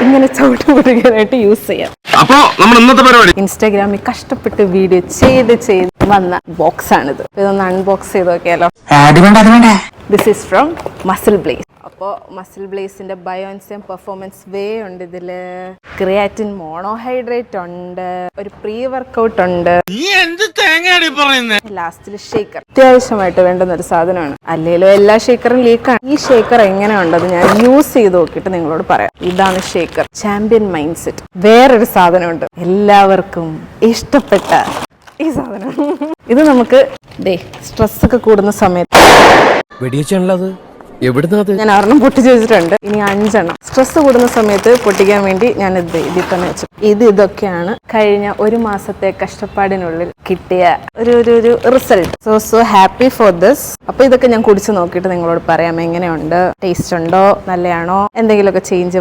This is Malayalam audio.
ഇങ്ങനെ ചവിട്ട് പൊടിക്കാനായിട്ട് യൂസ് ചെയ്യാം. അപ്പോ നമ്മൾ ഇന്നത്തെ പരിപാടി ഇൻസ്റ്റാഗ്രാമിൽ കഷ്ടപ്പെട്ട് വീഡിയോ ചെയ്ത് വന്ന ബോക്സ് ആണിത്. ഇതൊന്ന് അൺബോക്സ് ചെയ്ത് നോക്കിയാലോ. This is from MuscleBlaze. അപ്പോൾ മസിൽ ബ്ലേസിന്റെ ബയോൻസിയം പെർഫോമൻസ് വേ ഉണ്ട് ഇതില്, ക്രിയാറ്റിൻ മോണോഹൈഡ്രേറ്റ് ഉണ്ട്, ഒരു പ്രീ വർക്കൗട്ട് ഉണ്ട്, ലാസ്റ്റിൽ ഷേക്കർ. അത്യാവശ്യമായിട്ട് വേണ്ടുന്ന ഒരു സാധനമാണ്. അല്ലെങ്കിലും എല്ലാ ഷേക്കറും ലീക്കാണ്. ഈ ഷേക്കർ എങ്ങനെ ഉണ്ടത് ഞാൻ യൂസ് ചെയ്ത് നോക്കിയിട്ട് നിങ്ങളോട് പറയാം. ഇതാണ് ഷേക്കർ, ചാമ്പ്യൻ മൈൻഡ് സെറ്റ്. വേറൊരു സാധനമുണ്ട് എല്ലാവർക്കും ഇഷ്ടപ്പെട്ട ഈ സാധനം. ഇത് നമുക്ക് സ്ട്രെസ് ഒക്കെ കൂടുന്ന സമയത്ത് ഞാൻ 6 പൊട്ടിച്ച് വെച്ചിട്ടുണ്ട്. ഇനി 5 സ്ട്രെസ് കൂടുന്ന സമയത്ത് പൊട്ടിക്കാൻ വേണ്ടി ഞാൻ ഇതിൽ തന്നെ വെച്ചു. ഇതൊക്കെയാണ് കഴിഞ്ഞ 1 മാസത്തെ കഷ്ടപ്പാടിനുള്ളിൽ കിട്ടിയ ഒരു result. So happy for this. അപ്പൊ ഇതൊക്കെ ഞാൻ കുടിച്ച് നോക്കിയിട്ട് നിങ്ങളോട് പറയാം എങ്ങനെയുണ്ട്, ടേസ്റ്റ് ഉണ്ടോ, നല്ലതാണോ, എന്തെങ്കിലുമൊക്കെ ചേഞ്ച്